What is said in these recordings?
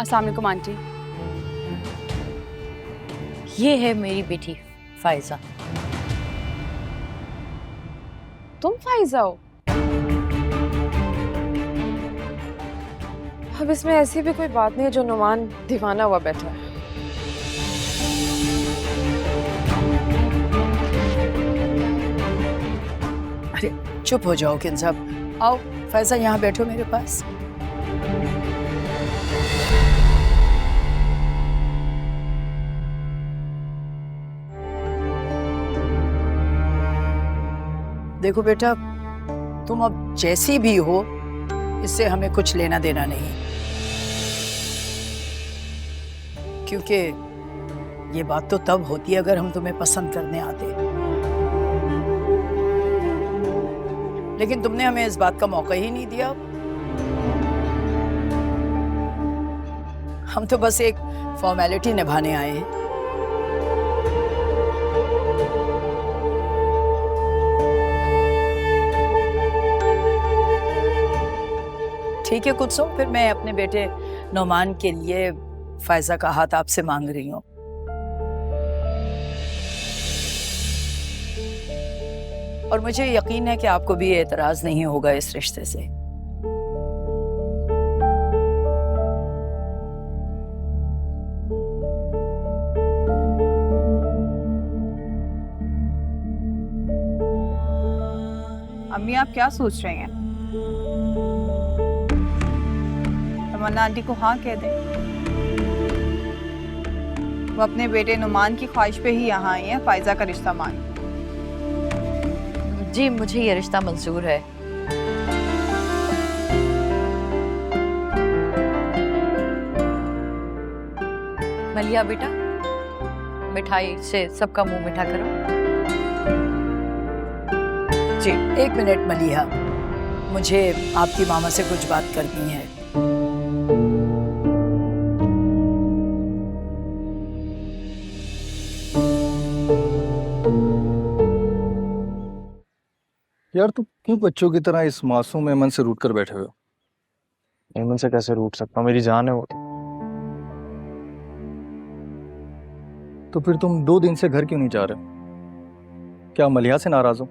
अस्सलाम वालेकुम आंटी। ये है मेरी बेटी फायजा। तुम फाइजा हो? अब इसमें ऐसी भी कोई बात नहीं है जो नुमान दीवाना हुआ बैठा है। अरे चुप हो जाओ किन साहब, आओ फैजा यहाँ बैठो मेरे पास। देखो बेटा, तुम अब जैसी भी हो इससे हमें कुछ लेना देना नहीं, क्योंकि ये बात तो तब होती है अगर हम तुम्हें पसंद करने आते, लेकिन तुमने हमें इस बात का मौका ही नहीं दिया। हम तो बस एक फॉर्मेलिटी निभाने आए हैं। ठीक है कुलसुम, फिर मैं अपने बेटे नौमान के लिए फायजा का हाथ आपसे मांग रही हूँ। और मुझे यकीन है कि आपको भी एतराज नहीं होगा इस रिश्ते से। अम्मी आप क्या सोच रही हैं? तमन्ना आंटी को हाँ कह दें। वो अपने बेटे नुमान की ख्वाहिश पे ही यहाँ आई हैं फायजा का रिश्ता मांग। जी मुझे ये रिश्ता मंजूर है। मलिया बेटा, मिठाई से सबका मुंह मीठा करो। जी एक मिनट मलिहा, मुझे आपकी मामा से कुछ बात करनी है। यार तुम क्यों बच्चों की तरह इस मासूम एमन से रूठ कर बैठे हुए हो? एमन से कैसे रूठ सकता हूँ, मेरी जान है वो तो फिर तुम 2 दिन से घर क्यों नहीं जा रहे? क्या मलिहा से नाराज हो?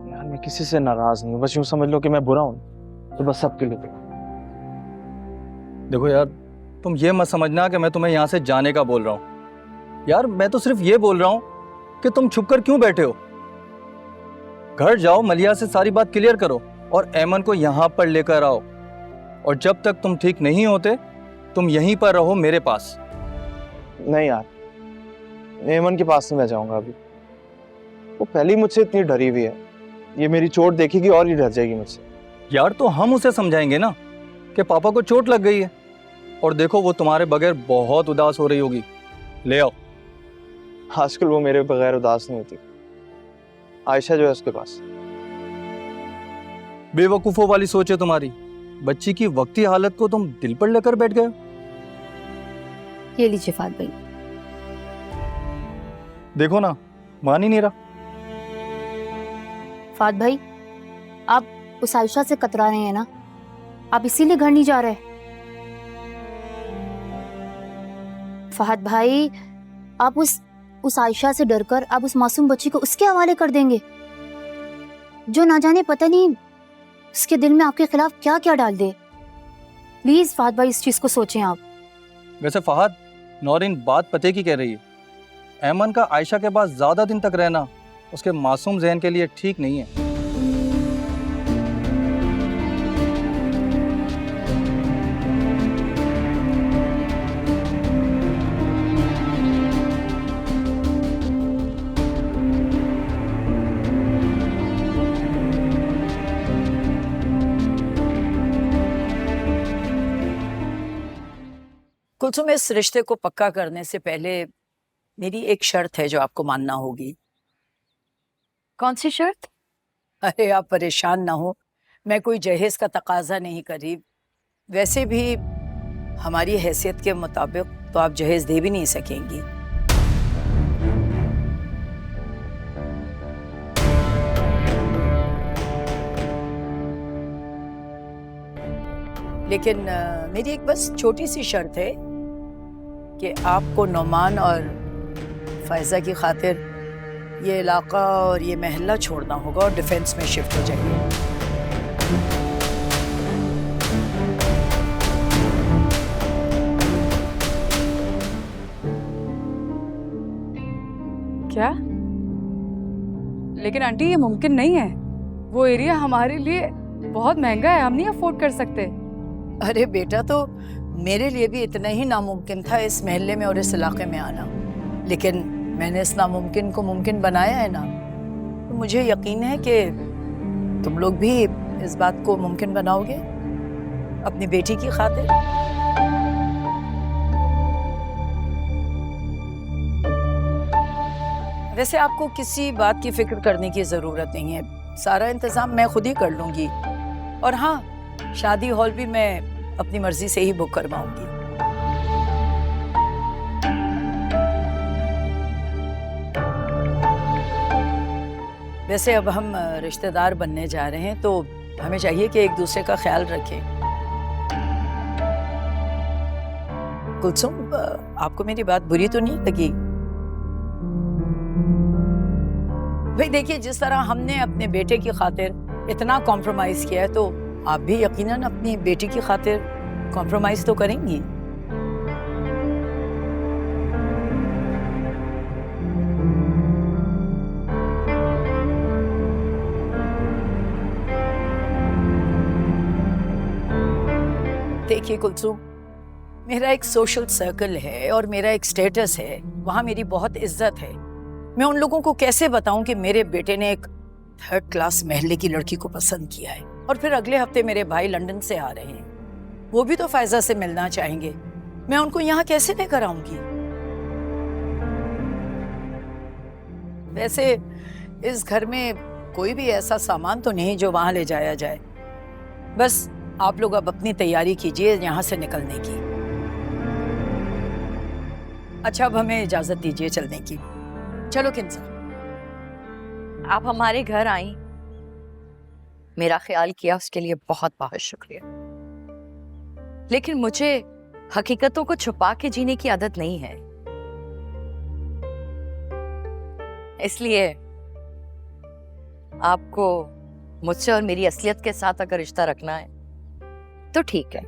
यार मैं किसी से नाराज नहीं हूँ, बस यूं समझ लो कि मैं बुरा हूँ तो बस सबके लिए। देखो यार, तुम ये मत समझना कि मैं तुम्हें यहाँ से जाने का बोल रहा हूँ। यार मैं तो सिर्फ ये बोल रहा हूँ कि तुम छुप कर क्यों बैठे हो। घर जाओ, मलिहा से सारी बात क्लियर करो और एमन को यहाँ पर लेकर आओ। और जब तक तुम ठीक नहीं होते तुम यहीं पर रहो मेरे पास। नहीं यार, एमन के पास नहीं मैं जाऊंगा अभी। वो पहले ही मुझसे इतनी डरी हुई है, ये मेरी चोट देखेगी और ही डर जाएगी मुझसे। यार तो हम उसे समझाएंगे ना कि पापा को चोट लग गई है और देखो वो तुम्हारे बगैर बहुत उदास हो रही होगी। ले आओ। आजकल वो मेरे बगैर उदास नहीं होती। आयशा जो है उसके पास। बेवकूफों वाली सोच है तुम्हारी। बच्ची की वक्ती हालत को तुम दिल पर लेकर बैठ गए। ये लीजिए फात भाई। देखो ना, मान ही नहीं रहा। फात भाई, आप उस आयशा से कतरा रहे हैं ना, आप इसीलिए घर नहीं जा रहे? फहद भाई, आप उस आयशा से डरकर आप उस मासूम बच्ची को उसके हवाले कर देंगे, जो ना जाने पता नहीं उसके दिल में आपके खिलाफ क्या क्या डाल दे। प्लीज फहद भाई, इस चीज को सोचें आप। वैसे फहद, नौरीन बात पते की कह रही है। ऐमन का आयशा के पास ज्यादा दिन तक रहना उसके मासूम जहन के लिए ठीक नहीं है। कुलसुम, इस रिश्ते को पक्का करने से पहले मेरी एक शर्त है जो आपको मानना होगी। कौन सी शर्त? अरे आप परेशान ना हो, मैं कोई जहेज का तकाजा नहीं कर रही। वैसे भी हमारी हैसियत के मुताबिक तो आप जहेज दे भी नहीं सकेंगी। लेकिन मेरी एक बस छोटी सी शर्त है कि आपको नोमान और फायजा की खातिर ये इलाका और ये महल्ला छोड़ना होगा और डिफेंस में शिफ्ट हो जाइए। क्या? लेकिन आंटी ये मुमकिन नहीं है। वो एरिया हमारे लिए बहुत महंगा है, हम नहीं अफोर्ड कर सकते। अरे बेटा, तो मेरे लिए भी इतना ही नामुमकिन था इस महल्ले में और इस इलाके में आना, लेकिन मैंने इस नामुमकिन को मुमकिन बनाया है ना। तो मुझे यकीन है कि तुम लोग भी इस बात को मुमकिन बनाओगे अपनी बेटी की खातिर। वैसे आपको किसी बात की फिक्र करने की जरूरत नहीं है, सारा इंतजाम मैं खुद ही कर लूंगी। और हाँ, शादी हॉल भी मैं अपनी मर्जी से ही बुक करवाऊंगी। वैसे अब हम रिश्तेदार बनने जा रहे हैं, तो हमें चाहिए कि एक दूसरे का ख्याल रखें। कुलसुम, आपको मेरी बात बुरी तो नहीं लगी? भाई देखिए, जिस तरह हमने अपने बेटे की खातिर इतना कॉम्प्रोमाइज किया है, तो आप भी यकीनन अपनी बेटी की खातिर कॉम्प्रोमाइज तो करेंगी। देखिए कुलसुम, मेरा एक सोशल सर्कल है और मेरा एक स्टेटस है, वहां मेरी बहुत इज्जत है। मैं उन लोगों को कैसे बताऊं कि मेरे बेटे ने एक 3rd क्लास महल्ले की लड़की को पसंद किया है? और फिर अगले हफ्ते मेरे भाई लंदन से आ रहे हैं, वो भी तो फायजा से मिलना चाहेंगे। मैं उनको यहाँ कैसे लेकर आऊंगी? वैसे इस घर में कोई भी ऐसा सामान तो नहीं जो वहां ले जाया जाए। बस आप लोग अब अपनी तैयारी कीजिए यहाँ से निकलने की। अच्छा, अब हमें इजाजत दीजिए चलने की। चलो किंसा, आप हमारे घर आई, मेरा ख्याल किया, उसके लिए बहुत बहुत शुक्रिया। लेकिन मुझे हकीकतों को छुपा के जीने की आदत नहीं है, इसलिए आपको मुझसे और मेरी असलियत के साथ अगर रिश्ता रखना है तो ठीक है,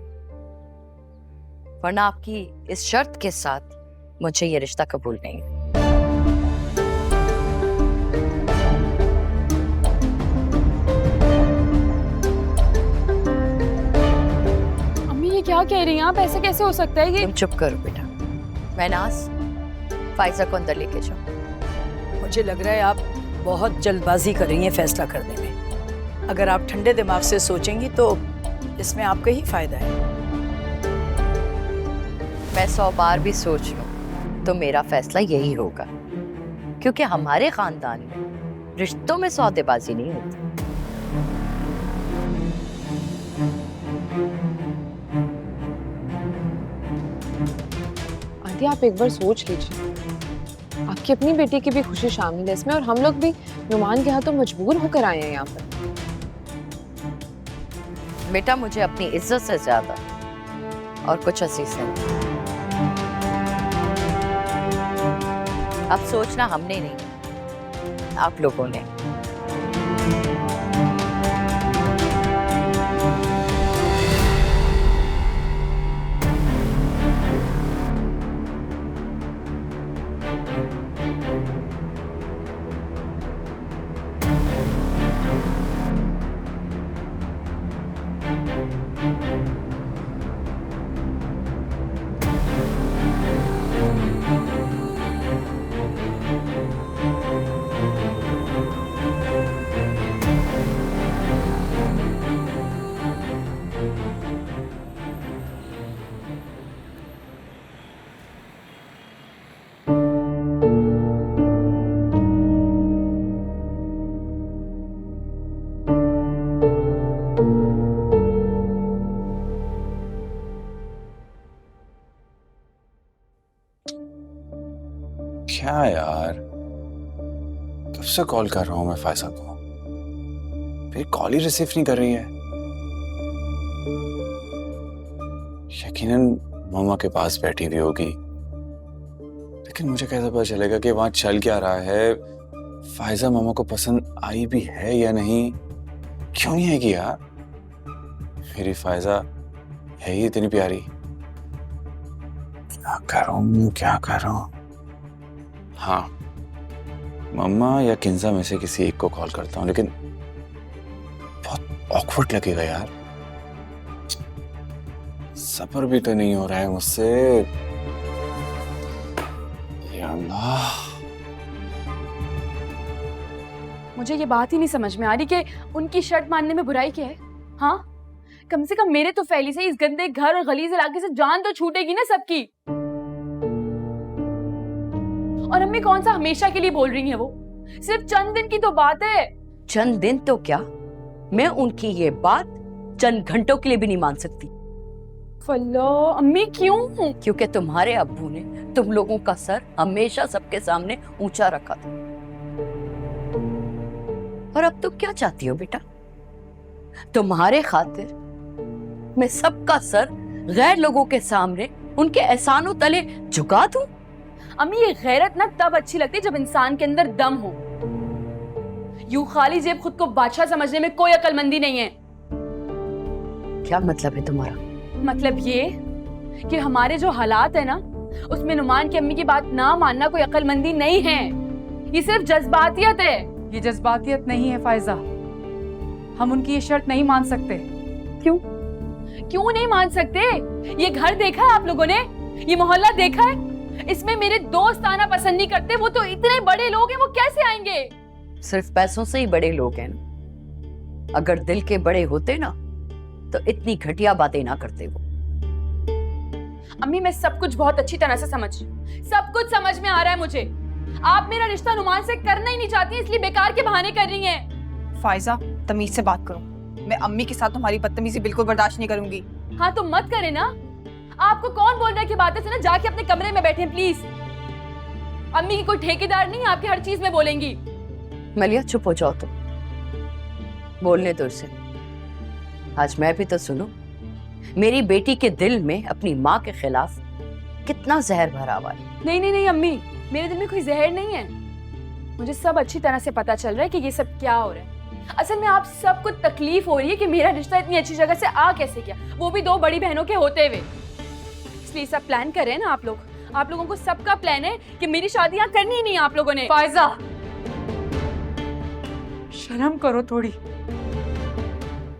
वरना आपकी इस शर्त के साथ मुझे ये रिश्ता कबूल नहीं है। अम्मी ये क्या कह रही हैं आप? ऐसे कैसे हो सकता है? ये तुम चुप करो बेटा। महनाज, फायजा को अंदर लेके जाओ। मुझे लग रहा है आप बहुत जल्दबाजी कर रही हैं फैसला करने में। अगर आप ठंडे दिमाग से सोचेंगी तो इसमें आपका ही फायदा है। मैं 100 बार भी सोच लूं तो मेरा फैसला यही होगा, क्योंकि हमारे खानदान में रिश्तों में सौदेबाजी नहीं होती। आंटी आप एक बार सोच लीजिए, आपकी अपनी बेटी की भी खुशी शामिल है इसमें, और हम लोग भी नुमान के हाथों मजबूर होकर आए हैं यहाँ पर। बेटा, मुझे अपनी इज्जत से ज्यादा और कुछ अजीज नहीं। अब सोचना हमने नहीं, आप लोगों ने। क्या यार, कब से कॉल कर रहा हूं मैं फायजा को, फिर कॉल ही रिसीव नहीं कर रही है। यकीनन मम्मा के पास बैठी हुई होगी, लेकिन मुझे कैसे पता चलेगा कि वहां चल क्या रहा है? फायजा मम्मा को पसंद आई भी है या नहीं? क्यों नहीं आएगी यार? मेरी फायजा है ही इतनी प्यारी। क्या करूं? हाँ, मम्मा या किंजा में से किसी एक को कॉल करता हूँ, लेकिन बहुत ऑकवर्ड लगेगा यार। सब्र भी तो नहीं हो रहा है मुझसे। या अल्लाह। मुझे ये बात ही नहीं समझ में आ रही कि उनकी शर्त मानने में बुराई क्या है। हाँ, कम से कम मेरे तो फैली से इस गंदे घर और गलीज इलाके से जान तो छूटेगी ना सबकी। और अम्मी कौन सा हमेशा के लिए बोल रही हैं? वो सिर्फ चंद दिन की तो बात है। चंद दिन तो क्या, मैं उनकी ये बात चंद घंटों के लिए भी नहीं मान सकती। फल्ला, अम्मी क्यों? क्योंकि तुम्हारे अब्बू ने तुम लोगों का सर हमेशा सबके सामने ऊंचा रखा था। और अब तुम क्या चाहती हो बेटा? तुम्हारे खातिर मैं सबका सर गैर लोगों के सामने उनके एहसानों तले झुका दूं? अम्मी, ये गैरत ना तब अच्छी लगती है जब इंसान के अंदर दम हो। यूं खाली जेब खुद को बादशाह समझने में कोई अक्लमंदी नहीं है। क्या मतलब है तुम्हारा? मतलब ये कि हमारे जो हालात है ना, उसमें नुमान की अम्मी की बात ना मानना कोई अक्लमंदी नहीं है। ये सिर्फ जज्बातियत है। ये जज्बातियत नहीं है फायजा, हम उनकी ये शर्त नहीं मान सकते। क्यों नहीं मान सकते? ये घर देखा है आप लोगों ने? ये मोहल्ला देखा है? इसमें मेरे दोस्त आना पसंद नहीं करते। वो तो इतने बड़े लोग हैं, वो कैसे आएंगे? सिर्फ पैसों से ही बड़े लोग हैं ना। अगर दिल के बड़े होते ना तो इतनी घटिया बातें ना करते वो। अम्मी, मैं सब कुछ बहुत अच्छी तरह से समझ रही हूँ। सब कुछ समझ में आ रहा है मुझे। आप मेरा रिश्ता नुमान से करना ही नहीं चाहती, इसलिए बेकार के बहाने कर रही हैं। फायजा, तमीज से बात करो। मैं अम्मी के साथ तुम्हारी बदतमीजी बिल्कुल बर्दाश्त नहीं करूंगी। हाँ तो मत करे ना। आपको कौन बोल रहा है कि बातें सुने? जाके अपने कमरे में बैठे प्लीज। अम्मी की कोई ठेकेदार नहीं, आपकी हर चीज में बोलेंगी। मलिया चुप हो जाओ तुम, बोलने दो उसे। आज मैं भी तो सुनो, मेरी बेटी के दिल में अपनी माँ के खिलाफ कितना जहर भरा हुआ है। नहीं नहीं नहीं अम्मी, मेरे दिल में कोई जहर नहीं है। मुझे सब अच्छी तरह से पता चल रहा है कि ये सब क्या हो रहा है। असल में आप सबको तकलीफ हो रही है कि मेरा रिश्ता इतनी अच्छी जगह से आ कैसे गया, वो भी दो बड़ी बहनों के होते हुए। इसलिए सब प्लान कर रहे हैं ना आप लोग। आप लोगों को सबका प्लान है कि मेरी शादी यहाँ करनी ही नहीं है आप लोगों ने। फायजा, शर्म करो थोड़ी।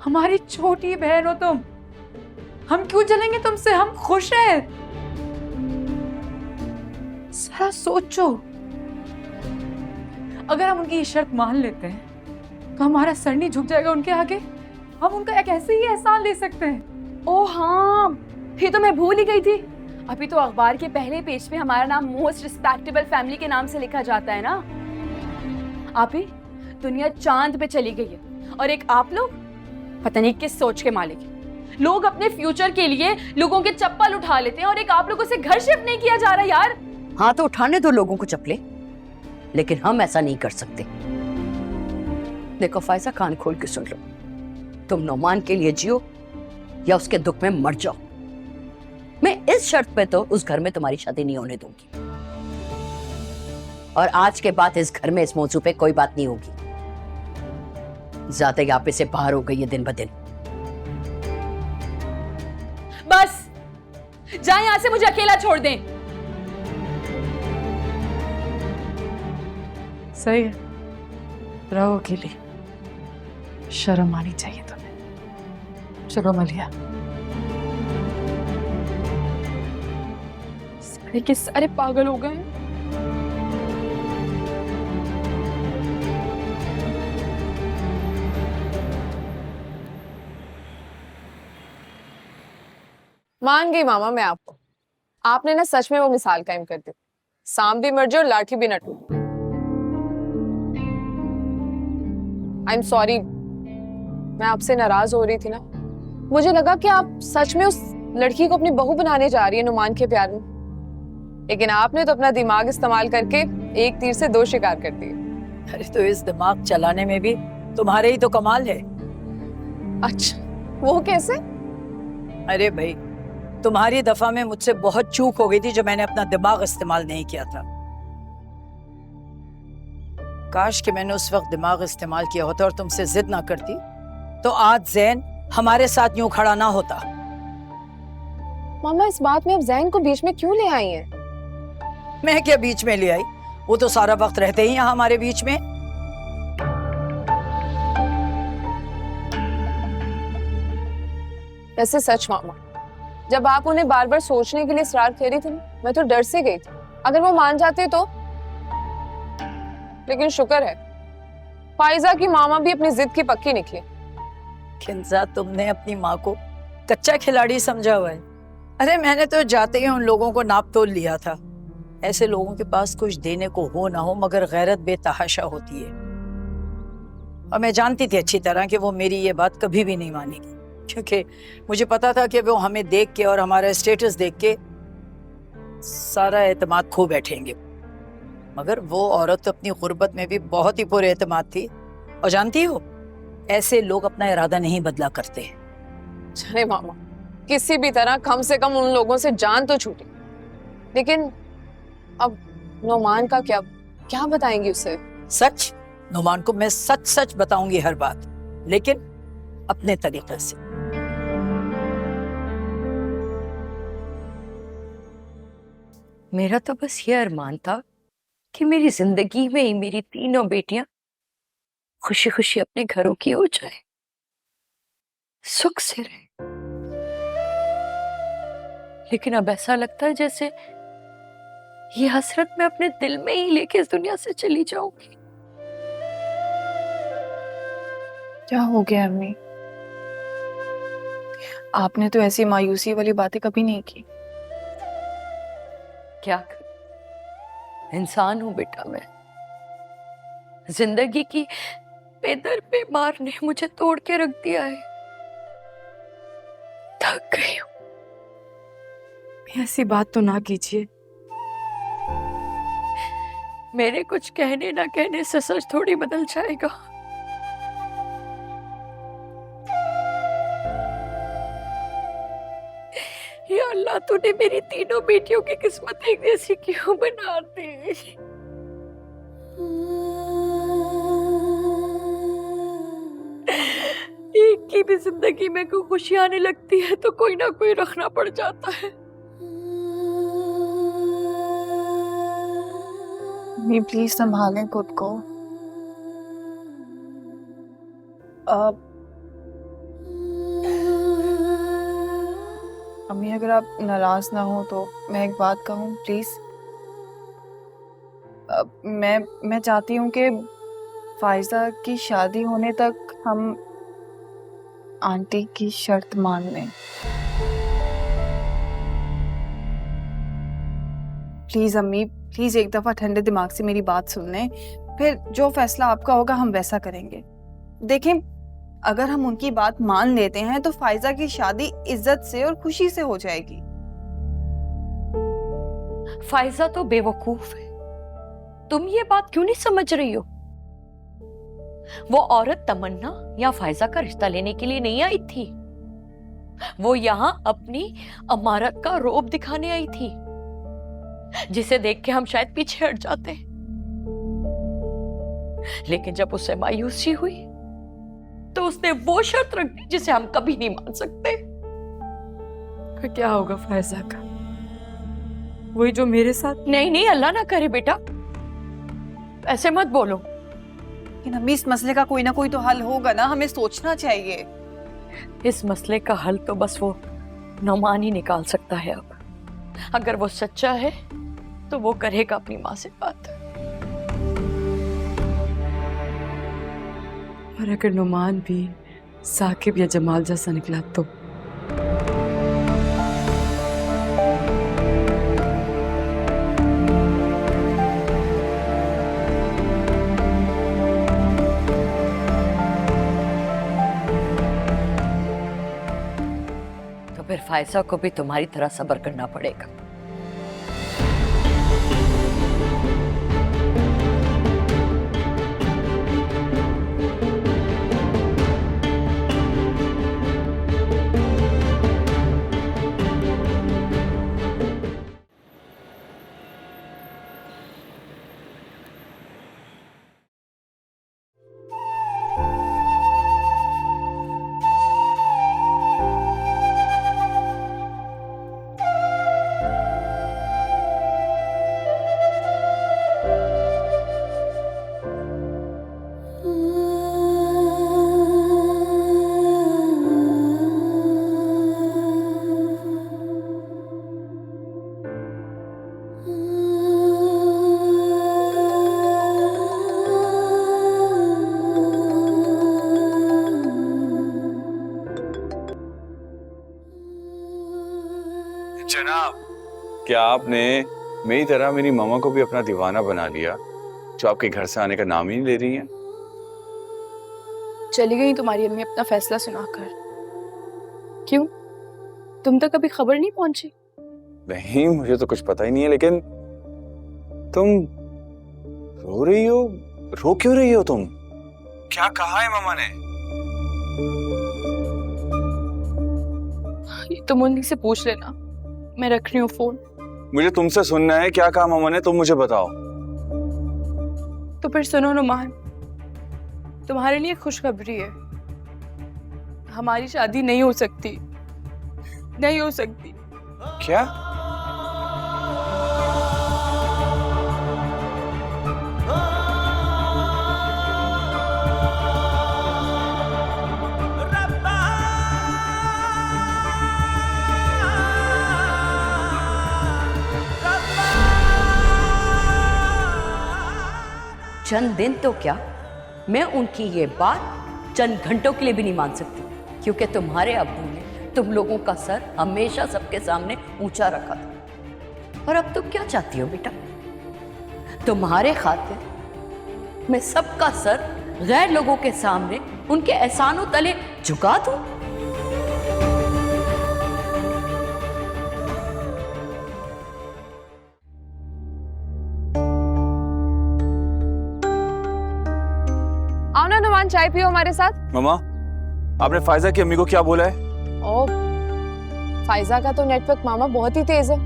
हमारी छोटी बहन हो तुम, हम क्यों जलेंगे तुमसे? हम खुश हैं। जरा सोचो, अगर हम उनकी ये शर्त मान लेते हैं तो हमारा सर नहीं झुक जाएगा उनके आगे? हम उनका एक ऐसे ही एहसान ले सकते हैं। ओह हाँ, ये तो मैं भूल ही गई थी। अभी तो अखबार के पहले पेज पे हमारा नाम मोस्ट रिस्पेक्टेबल फैमिली के नाम से लिखा जाता है ना। आप ही दुनिया चांद पे चली गई है और एक आप लोग पता नहीं किस सोच के मालिक हैं। लोग अपने फ्यूचर के लिए लोगों के चप्पल उठा लेते हैं और एक आप लोगों से घर शिफ्ट नहीं किया जा रहा यार। हाँ तो उठाने दो लोगों को चप्पलें, लेकिन हम ऐसा नहीं कर सकते। देखो फायजा, कान खोल के सुन लो, तुम नौमान के लिए जियो या उसके दुख में मर जाओ। मैं इस शर्त पे तो उस घर में तुम्हारी शादी नहीं होने दूंगी, और आज के बाद इस घर में इस मौजू पे कोई बात नहीं होगी। ज्यादा ही आप इसे बाहर हो गई है दिन ब दिन। बस जाए यहां से, मुझे अकेला छोड़ दें। सही है, रहो अकेली। शर्म आनी चाहिए तुम्हें। चलो मलिया। सारे के सारे पागल हो गए हैं। मान गई मामा मैं आपको। आपने ना सच में वो मिसाल कायम कर दी। सांप भी मर जाए और लाठी भी न टूटे। आई एम सॉरी, मैं आपसे नाराज हो रही थी ना। मुझे लगा कि आप सच में उस लड़की को अपनी बहू बनाने जा रही है नुमान के प्यार में, लेकिन आपने तो अपना दिमाग इस्तेमाल करके एक तीर से दो शिकार कर दिए। अरे तो इस दिमाग चलाने में भी तुम्हारे ही तो कमाल है। अच्छा, वो कैसे? अरे भाई, तुम्हारी दफा में मुझसे बहुत चूक हो गई थी जो मैंने अपना दिमाग इस्तेमाल नहीं किया था। काश कि मैंने उस वक्त दिमाग इस्तेमाल किया होता और तुमसे जिद ना करती तो आज जैन हमारे साथ यूं खड़ा ना होता। मामा, इस बात में आप जैन को बीच में क्यों ले आई हैं? मैं क्या बीच में ले आई? वो तो सारा वक्त रहते ही यहाँ हमारे बीच में। वैसे सच मामा, जब आप उन्हें बार बार सोचने के लिए इसरार कर रही थी ना, मैं तो डर से गई थी अगर वो मान जाते तो। लेकिन शुक्र है फाइजा की मामा भी अपनी जिद की पक्की निकली। किंजा, तुमने अपनी माँ को कच्चा खिलाड़ी समझा हुआ है। अरे मैंने तो जाते ही उन लोगों को नाप तोल लिया था। ऐसे लोगों के पास कुछ देने को हो ना हो मगर गैरत बेतहाशा होती है। और मैं जानती थी अच्छी तरह कि वो मेरी ये बात कभी भी नहीं मानेगी, क्योंकि मुझे पता था कि वो हमें देख के और हमारा स्टेटस देख के सारा एतमाद खो बैठेंगे। मगर वो औरत तो अपनी गुर्बत में भी बहुत ही पूरे एतमाद थी। और जानती हो, ऐसे लोग अपना इरादा नहीं बदला करते। चले मामा, किसी भी तरह कम से कम उन लोगों से जान तो छूटी। लेकिन अब नोमान का क्या बताएंगी उसे? सच? नोमान को मैं सच सच बताऊंगी हर बात, लेकिन अपने तरीके से। मेरा तो बस ये अरमान था कि मेरी जिंदगी में ही मेरी तीनों बेटियां खुशी खुशी अपने घरों की हो जाए, सुख से रहे। लेकिन अब ऐसा लगता है जैसे ये हसरत मैं अपने दिल में ही लेके इस दुनिया से चली जाऊंगी। क्या हो गया अम्मी? आपने तो ऐसी मायूसी वाली बातें कभी नहीं की। क्या कर? इंसान हूं बेटा मैं। जिंदगी की बेदर बेमार ने मुझे तोड़ के रख दिया है। थक गई हूं। ऐसी बात तो ना कीजिए। मेरे कुछ कहने ना कहने से सच थोड़ी बदल जाएगा। या अल्लाह, तूने मेरी तीनों बेटियों की किस्मत एक जैसी क्यों बना दी? एक की भी जिंदगी में कोई खुशी आने लगती है तो कोई ना कोई रखना पड़ जाता है। अम्मी प्लीज संभालें खुद को। अम्मी अगर आप नाराज ना हो तो मैं एक बात कहूँ प्लीज। मैं चाहती हूँ कि फाइजा की शादी होने तक हम आंटी की शर्त मान लें। प्लीज अम्मी, प्लीज एक दफा ठंडे दिमाग से मेरी बात सुन लें, फिर जो फैसला आपका होगा हम वैसा करेंगे। देखें, अगर हम उनकी बात मान लेते हैं तो फाइजा की शादी इज्जत से और खुशी से हो जाएगी। फाइजा तो बेवकूफ है। तुम ये बात क्यों नहीं समझ रही हो? वो औरत तमन्ना या फाइजा का रिश्ता लेने के लिए नहीं आई थी। वो यहाँ अपनी अमारत का रौब दिखाने आई थी, जिसे देख के हम शायद पीछे हट जाते। लेकिन जब उसे मायूसी हुई तो उसने वो शर्त रख दी जिसे हम कभी नहीं मान सकते। फिर क्या होगा फायजा का? वही जो मेरे साथ। नहीं नहीं, अल्लाह ना करे बेटा, ऐसे मत बोलो। लेकिन अम्मी, इस मसले का कोई ना कोई तो हल होगा ना, हमें सोचना चाहिए। इस मसले का हल तो बस वो नौमान ही निकाल सकता है। अब अगर वो सच्चा है तो वो करेगा अपनी माँ से बात। और अगर नुमान भी साकिब या जमाल जैसा निकला तो? तो फिर फायजा को भी तुम्हारी तरह सब्र करना पड़ेगा। जनाब, क्या आपने मेरी तरह मेरी मामा को भी अपना दीवाना बना लिया, जो आपके घर से आने का नाम ही नहीं ले रही है? चली गई तुम्हारी अम्मी अपना फैसला सुनाकर। क्यों, तुम तक कभी खबर नहीं पहुंची? नहीं, मुझे तो कुछ पता ही नहीं है, लेकिन तुम रो रही हो? रो क्यों रही हो तुम? क्या कहा है मामा ने? ये तुम उन्हीं से पूछ लेना, मैं रख रही हूँ फोन। मुझे तुमसे सुनना है, क्या कहा मामा ने, तुम मुझे बताओ। तो फिर सुनो नुमान, तुम्हारे लिए खुशखबरी है, हमारी शादी नहीं हो सकती, नहीं हो सकती। क्या? चंद दिन तो क्या, मैं उनकी ये बात चंद घंटों के लिए भी नहीं मान सकती, क्योंकि तुम्हारे अब्बू ने तुम लोगों का सर हमेशा सबके सामने ऊंचा रखा था। और अब तुम क्या चाहती हो बेटा? तुम्हारे खातिर मैं सबका सर गैर लोगों के सामने उनके एहसानों तले झुका दूं? आओ ना नुमान, चाय पियो हमारे साथ। मामा, आपने फायजा की अम्मी को क्या बोला है? ओ, फायजा का तो नेटवर्क मामा बहुत ही तेज है।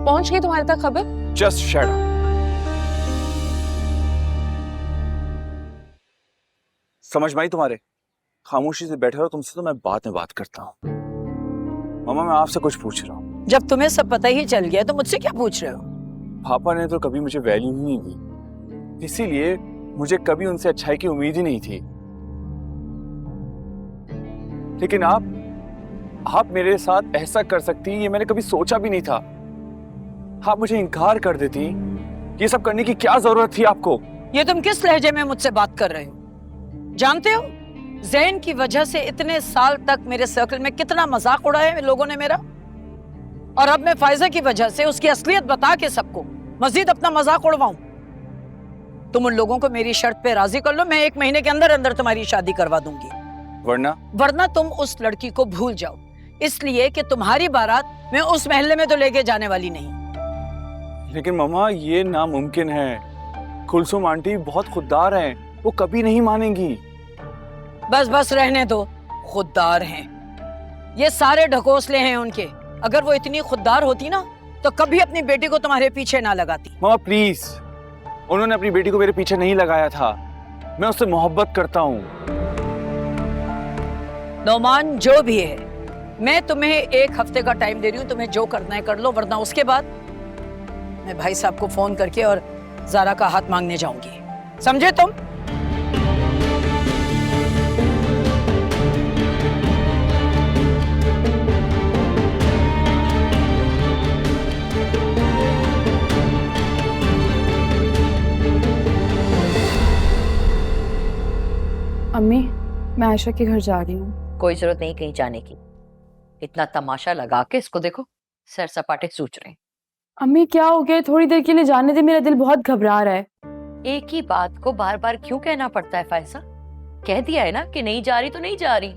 पहुंच गई तुम्हारे तक खबर? Just shut up. समझ में आई तुम्हारे? खामोशी से बैठे रहो, तुमसे तो मैं बाद में बात करता हूँ। मामा, मैं आपसे कुछ पूछ रहा हूँ। जब तुम्हें सब पता ही चल गया तो मुझसे क्या पूछ रहे हो? पापा ने तो कभी मुझे वैल्यू ही नहीं दी, इसीलिए मुझे कभी उनसे अच्छाई की उम्मीद ही नहीं थी। लेकिन आप मेरे साथ ऐसा कर सकती, ये मैंने कभी सोचा भी नहीं था। आप मुझे इनकार कर देती, ये सब करने की क्या जरूरत थी आपको? ये तुम किस लहजे में मुझसे बात कर रहे हो? जानते हो जैन की वजह से इतने साल तक मेरे सर्कल में कितना मजाक उड़ाया है लोगों ने मेरा, और अब मैं फायजा की वजह से उसकी असलियत बता के सबको मजीद अपना मजाक उड़वाऊं? तुम उन लोगों को मेरी शर्त पे राजी कर लो, मैं 1 महीने के अंदर अंदर तुम्हारी शादी करवा दूंगी। वरना तुम उस लड़की को भूल जाओ, इसलिए कि तुम्हारी बारात मैं उस महल्ले में तो लेके जाने वाली नहीं। लेकिन मामा, ये नामुमकिन है। कुलसुम आंटी बहुत खुददार हैं, वो कभी नहीं मानेंगी। बस बस रहने दो, खुददार हैं। ये सारे ढकोसले हैं उनके। अगर वो इतनी खुददार होती ना तो कभी अपनी बेटी को तुम्हारे पीछे ना लगाती। मामा प्लीज, उन्होंने अपनी बेटी को मेरे पीछे नहीं लगाया था। मैं उससे मोहब्बत करता हूँ। नौमान, जो भी है, मैं तुम्हें 1 हफ्ते का टाइम दे रही हूँ, तुम्हें जो करना है कर लो, वरना उसके बाद मैं भाई साहब को फोन करके और ज़ारा का हाथ मांगने जाऊंगी। समझे तुम? अम्मी, मैं आयशा के घर जा रही हूँ। कोई जरूरत नहीं कहीं जाने की। इतना तमाशा लगा के इसको देखो, सैर सपाटे सूझ रहे हैं। अम्मी क्या हो गया, थोड़ी देर के लिए जाने दे, मेरा दिल बहुत घबरा रहा है। एक ही बात को बार बार क्यों कहना पड़ता है फायजा? कह दिया है ना कि नहीं जा रही तो नहीं जा रही।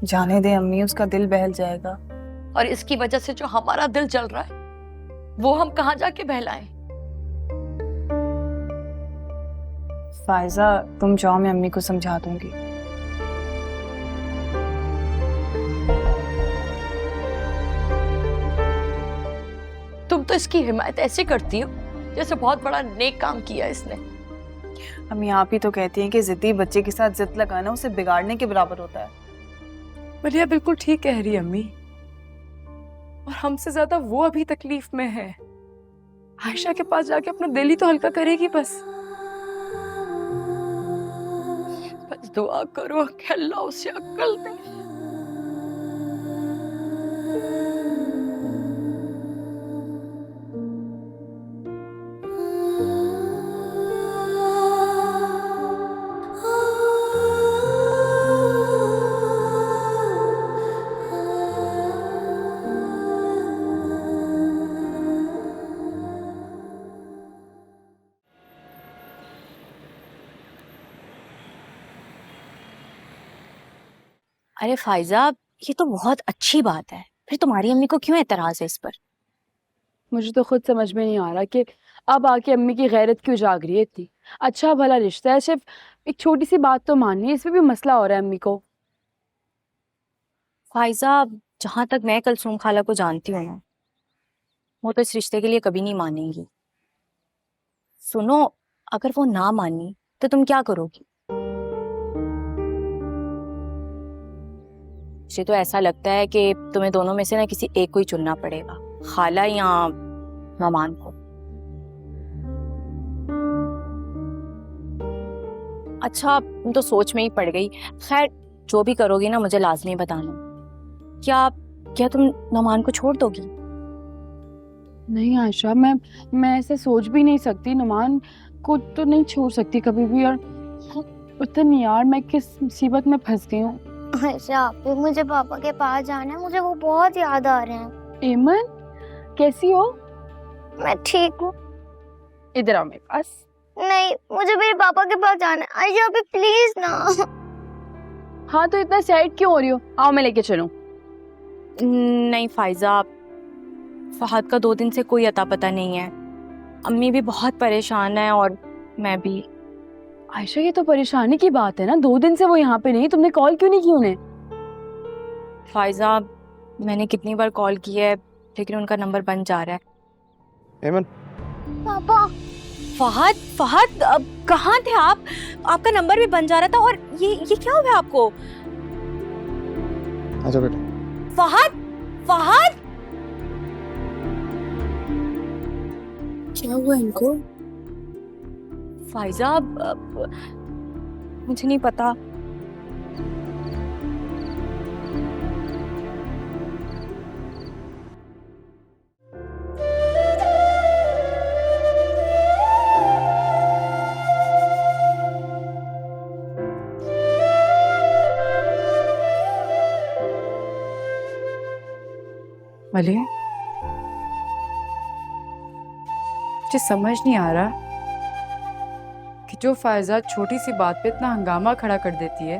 जाने दे अम्मी, उसका दिल बहल जाएगा। और इसकी वजह से जो हमारा दिल जल रहा है वो हम कहाँ जाके बहलाएं? फायजा, तुम जाओ, मैं अम्मी को समझा दूंगी। तुम तो इसकी हिमायत ऐसे करती हो जैसे बहुत बड़ा नेक काम किया इसने। अम्मी, आप ही तो कहती हैं कि जिद्दी बच्चे के साथ जिद लगाना उसे बिगाड़ने के बराबर होता है। मरिया बिल्कुल ठीक कह रही है अम्मी, और हमसे ज्यादा वो अभी तकलीफ में है। आयशा के पास जाके अपना दिल ही तो हल्का करेगी। बस दुआ करो कि अल्लाह उसे अक्ल दे। अरे फाइजा, ये तो बहुत अच्छी बात है, फिर तुम्हारी अम्मी को क्यों एतराज है इस पर? मुझे तो खुद समझ में नहीं आ रहा कि अब आके अम्मी की गैरत क्यों जाग रही है इतनी। अच्छा भला रिश्ता है, सिर्फ एक छोटी सी बात तो माननी है, इसमें भी मसला हो रहा है अम्मी को। फाइजा, जहां तक मैं कुलसूम खाला को जानती हूँ ना, वो तो इस रिश्ते के लिए कभी नहीं मानेंगी। सुनो, अगर वो ना मानी तो तुम क्या करोगी? मुझे तो ऐसा लगता है कि तुम्हें दोनों में से ना किसी एक को ही चुनना पड़ेगा, खाला या नमान को। अच्छा, तुम तो सोच में ही पड़ गई। खैर, जो भी करोगी ना मुझे लाजमी बताना। क्या तुम नमान को छोड़ दोगी? नहीं आयशा, मैं ऐसे सोच भी नहीं सकती। नुमान को तो नहीं छोड़ सकती कभी भी। और उतनी यार, मैं किस मुसीबत में फंस गई हूँ। आयशा, फिर मुझे पापा के पास जाना है, मुझे वो बहुत याद आ रहे हैं। एमन, कैसी हो? मैं ठीक हूँ। इधर आओ मेरे पास। नहीं, मुझे मेरे पापा के पास जाना है। आयशा अभी प्लीज ना। हाँ तो इतना सैड क्यों हो रही हो? आओ मैं लेके चलूं। नहीं फाइजा, फहद का 2 दिन से कोई अता पता नहीं है। अम्मी भी बहुत परेशान है और मैं भी। आयशा, ये तो परेशानी की बात है ना, 2 दिन से वो यहाँ पे नहीं। तुमने कॉल क्यों नहीं की उन्हें? फाइजा, मैंने कितनी बार कॉल की है लेकिन उनका नंबर बंद जा रहा है। एमन, पापा, फहद अब कहाँ थे आप? आपका नंबर भी बंद जा रहा था और ये क्या हुआ आपको? आजा बेटा। फहद क्या हुआ इनको? फाइजा, मुझे नहीं पता। मलिया, मुझे समझ नहीं आ रहा कि जो फायजा छोटी सी बात पे इतना हंगामा खड़ा कर देती है,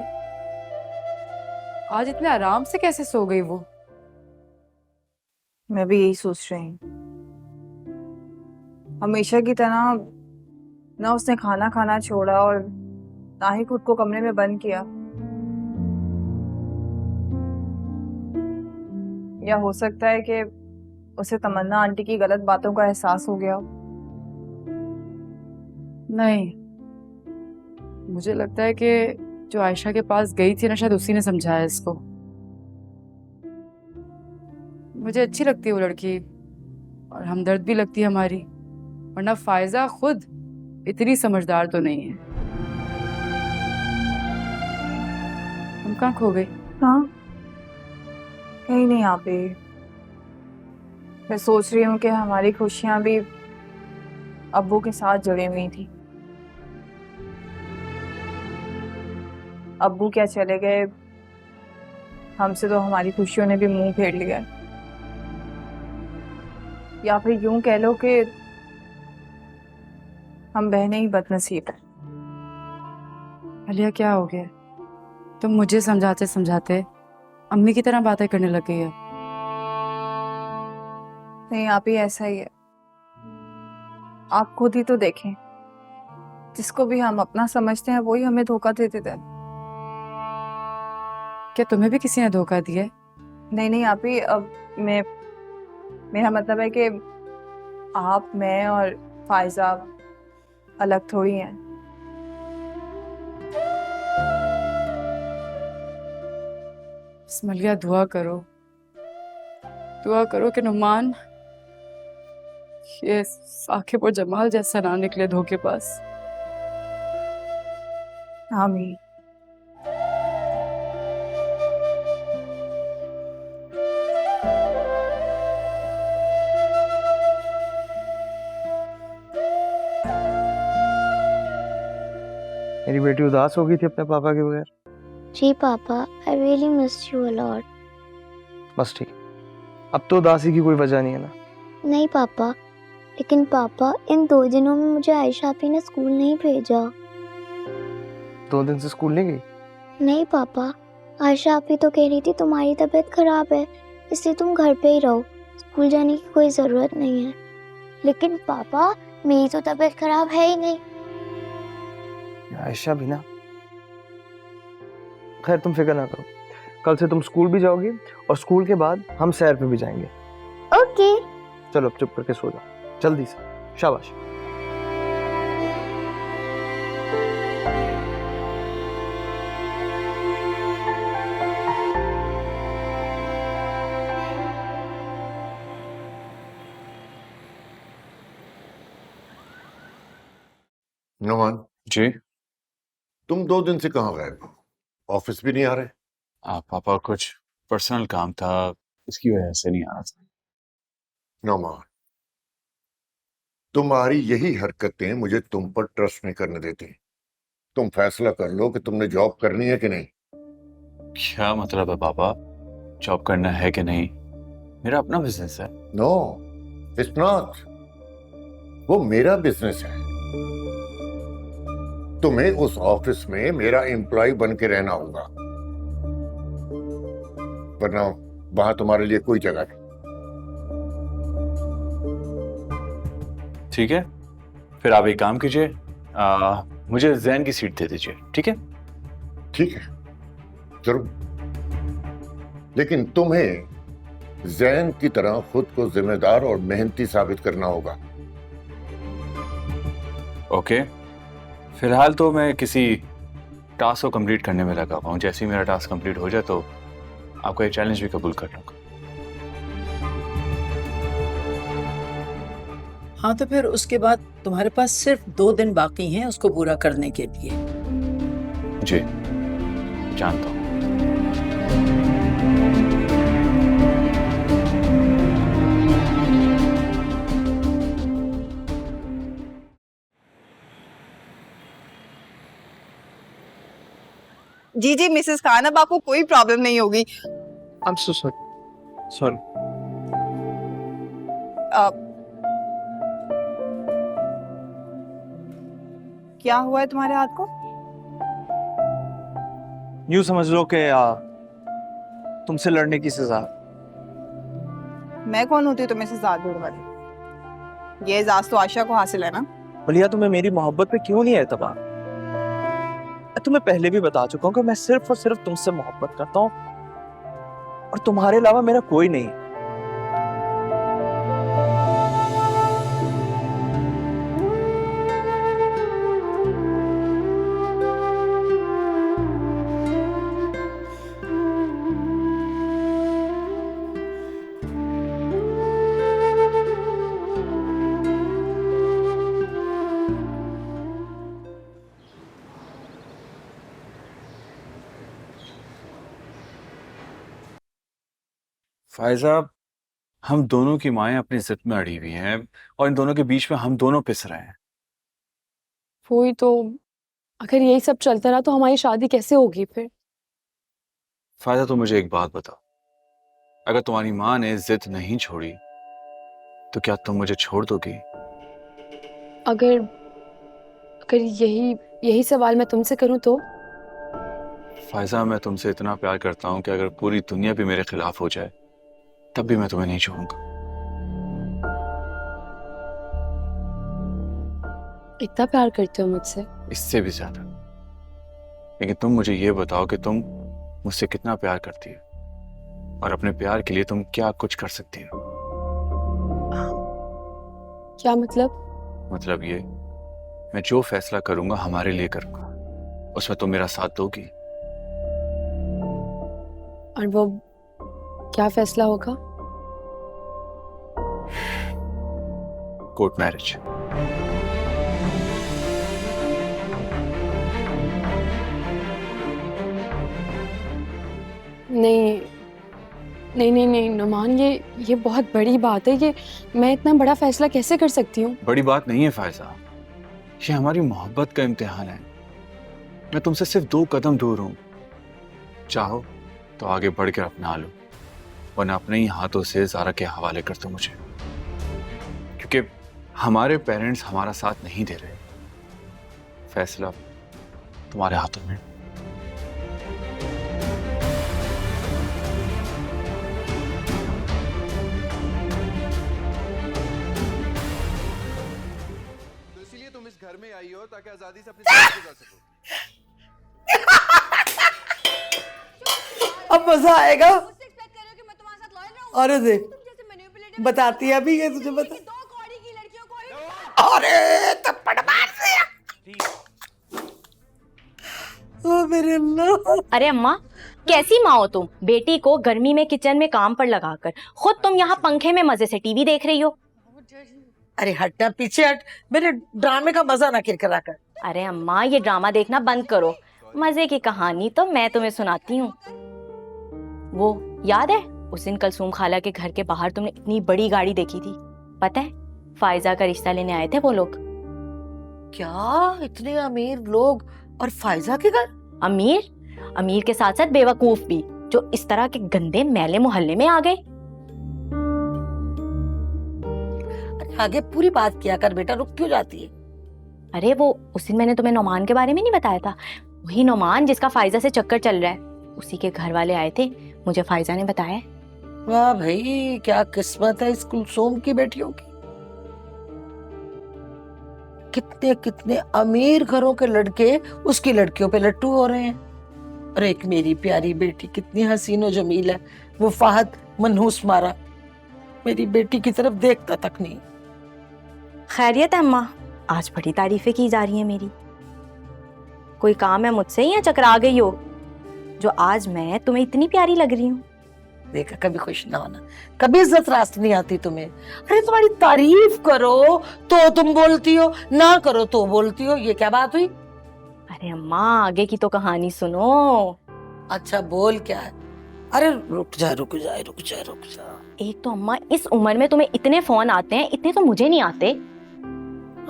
आज इतने आराम से कैसे सो गई वो? मैं भी यही सोच रही हूँ। हमेशा की तरह ना उसने खाना खाना छोड़ा और ना ही खुद को कमरे में बंद किया। या हो सकता है कि उसे तमन्ना आंटी की गलत बातों का एहसास हो गया। नहीं, मुझे लगता है कि जो आयशा के पास गई थी ना, शायद उसी ने समझाया इसको। मुझे अच्छी लगती है वो लड़की और हमदर्द भी लगती है हमारी, वरना फायजा खुद इतनी समझदार तो नहीं है। तुम कहाँ खो गई? हाँ, कहीं नहीं आप भी। मैं सोच रही हूँ कि हमारी खुशियां भी अब्बू के साथ जुड़ी हुई थी। अब्बू क्या चले गए, हमसे तो हमारी खुशियों ने भी मुंह फेर लिया। या फिर यूं कह लो कि हम बहनें ही बदनसीब हैं। अलिया, क्या हो गया? तुम मुझे समझाते समझाते अम्मी की तरह बातें करने लग गई है। नहीं, आप ही ऐसा ही है। आप खुद ही तो देखें, जिसको भी हम अपना समझते हैं वही हमें धोखा दे देता है। क्या तुम्हें भी किसी ने धोखा दिया? नहीं आप ही, अब मेरा मतलब है कि आप, मैं और फायजा अलग थोड़ी हैं। मलिया, दुआ करो कि नुमान ये साकिब और जमाल जैसा ना निकले धोखेबाज। आमीन। मेरी बेटी उदास हो गई थी अपने पापा के बगैर। जी पापा, I really miss you a lot. बस ठीक, अब तो उदासी की कोई वजह नहीं है ना। नहीं पापा, लेकिन पापा इन 2 दिनों में मुझे आयशा आपी ने स्कूल नहीं भेजा। 2 दिन से स्कूल नहीं गई? नहीं पापा, आयशा आप ही तो कह रही थी तुम्हारी तबीयत खराब है, इसलिए तुम घर पे ही रहो, स्कूल जाने की कोई ज़रूरत नहीं है। लेकिन पापा मेरी तो तबीयत खराब है ही नहीं। आयशा भी ना, खैर तुम फिक्र ना करो, कल से तुम स्कूल भी जाओगी और स्कूल के बाद हम सैर पे भी जाएंगे। ओके। चलो अब चुप करके सो जाओ जल्दी से, शाबाश। नोमान, जी तुम 2 दिन से कहाँ गायब हो? ऑफिस भी नहीं आ रहे? पापा कुछ पर्सनल काम था, इसकी वजह से नहीं आ रहा था। नोमान, तुम्हारी यही हरकतें मुझे तुम पर ट्रस्ट नहीं करने देती। तुम फैसला कर लो कि तुमने जॉब करनी है कि नहीं। क्या मतलब है पापा, जॉब करना है कि नहीं? मेरा अपना बिजनेस है। No, it's not. वो मेरा बिजनेस है। तुम्हें उस ऑफिस में मेरा एम्प्लॉय बन के रहना होगा, वरना वहां तुम्हारे लिए कोई जगह नहीं। ठीक है, फिर आप एक काम कीजिए, मुझे जैन की सीट दे दीजिए, ठीक है? ठीक है, जरूर। लेकिन तुम्हें जैन की तरह खुद को जिम्मेदार और मेहनती साबित करना होगा। ओके, फिलहाल तो मैं किसी टास्क को कंप्लीट करने में लगा हुआ हूँ। जैसे ही मेरा टास्क कंप्लीट हो जाए तो आपका ये चैलेंज भी कबूल कर लूंगा। हाँ, तो फिर उसके बाद तुम्हारे पास सिर्फ 2 दिन बाकी हैं उसको पूरा करने के लिए। जी जानता हूँ। जी जी मिसेस खान, अब आपको कोई प्रॉब्लम नहीं होगी। I am so sorry, sorry. क्या हुआ है तुम्हारे हाथ को? यूं समझ लो कि तुमसे लड़ने की सजा। मैं कौन होती हूँ तुम्हें सजा दूर वाली? ये एजाज तो आयशा को हासिल है ना। मलिया, तुम्हें मेरी मोहब्बत पे क्यों नहीं है एतबार? मैं तुम्हें पहले भी बता चुका हूँ कि मैं सिर्फ और सिर्फ तुमसे मोहब्बत करता हूँ और तुम्हारे अलावा मेरा कोई नहीं। फायजा, हम दोनों की माएं अपनी जिद में अड़ी हुई हैं और इन दोनों के बीच में हम दोनों पिस रहे हैं। वही तो, अगर यही सब चलता रहा तो हमारी शादी कैसे होगी फिर? फायदा, तो मुझे एक बात बताओ, अगर तुम्हारी माँ ने जिद नहीं छोड़ी तो क्या तुम मुझे छोड़ दोगी? अगर अगर यही सवाल मैं तुमसे करूं तो? फायजा, मैं तुमसे इतना प्यार करता हूं कि अगर पूरी दुनिया भी मेरे खिलाफ हो जाए तब भी मैं तुम्हें नहीं छोड़ूंगा। इतना प्यार करते हो मुझसे? इससे भी ज्यादा। लेकिन तुम मुझे ये बताओ कि तुम मुझसे कितना प्यार करती है और अपने प्यार के लिए तुम क्या कुछ कर सकती हो। क्या मतलब? मतलब ये, मैं जो फैसला करूंगा हमारे लिए करूंगा, उसमें तुम मेरा साथ दोगी। और वो क्या फैसला होगा? Court marriage. नहीं नहीं नहीं नहीं नुमान, ये बहुत बड़ी बात है। ये मैं इतना बड़ा फैसला कैसे कर सकती हूँ? बड़ी बात नहीं है फायजा, ये हमारी मोहब्बत का इम्तिहान है। मैं तुमसे सिर्फ 2 कदम दूर हूं। चाहो तो आगे बढ़कर अपना लो, वरना अपने ही हाथों से ज़ारा के हवाले कर दो मुझे, क्योंकि हमारे पेरेंट्स हमारा साथ नहीं दे रहे। फैसला तुम्हारे हाथों में। हो ताकि आजादी से अपनी जिंदगी गुजार सको। अब मजा आएगा। अरे देख बताती है अभी ये तुझे बता। अरे थप्पड़ मार दिया। ओ मेरे अल्लाह। अरे अम्मा कैसी माँ हो तुम? बेटी को गर्मी में किचन में काम पर लगाकर खुद तुम यहाँ पंखे में मजे से टीवी देख रही हो। अरे हटना पीछे हट, मेरे ड्रामे का मजा ना किरकिरा कर। अरे अम्मा ये ड्रामा देखना बंद करो, मजे की कहानी तो मैं तुम्हें सुनाती हूँ। वो याद है उस दिन कुलसूम खाला के घर के बाहर तुमने इतनी बड़ी गाड़ी देखी थी? पता है फायजा का रिश्ता लेने आए थे वो लोग। क्या इतने अमीर लोग और फायजा के घर? अमीर के साथ साथ बेवकूफ भी, जो इस तरह के गंदे मैले मोहल्ले में आ गए। आगे पूरी बात किया कर बेटा, रुक क्यों जाती है? अरे वो उस दिन मैंने तुम्हें नोमान के बारे में नहीं बताया था? वही नोमान जिसका फायजा से चक्कर चल रहा है, उसी के घर वाले आए थे, मुझे फायजा ने बताया। वाह भाई क्या किस्मत है इस कुलसूम की बेटियों की। कितने कितने अमीर घरों के लड़के उसकी लड़कियों पे लट्टू हो रहे हैं। और एक मेरी प्यारी बेटी कितनी हसीन और जमील है, वो फाहद मनहूस मारा मेरी बेटी की तरफ देखता तक नहीं। खैरियत है अम्मा? आज बड़ी तारीफें की जा रही हैं मेरी। कोई काम है मुझसे या चकरा गई हो जो आज मैं तुम्हें इतनी प्यारी लग रही हूँ? देखा कभी खुश ना होना, कभी इज्जत रास्त नहीं आती तुम्हें। अरे तुम्हारी तारीफ करो तो तुम बोलती हो, ना करो तो बोलती हो, ये क्या बात हुई? अरे अम्मा आगे की तो कहानी सुनो। अच्छा बोल क्या है? अरे रुक जा रुक जा रुक जा रुक जा। एक तो अम्मा इस उम्र में तुम्हें इतने फोन आते हैं, इतने तो मुझे नहीं आते।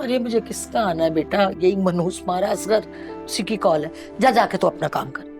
अरे मुझे किसका आना है बेटा, यही मनहूस मारा असगर, उसी की कॉल है। जा जाके तो अपना काम कर।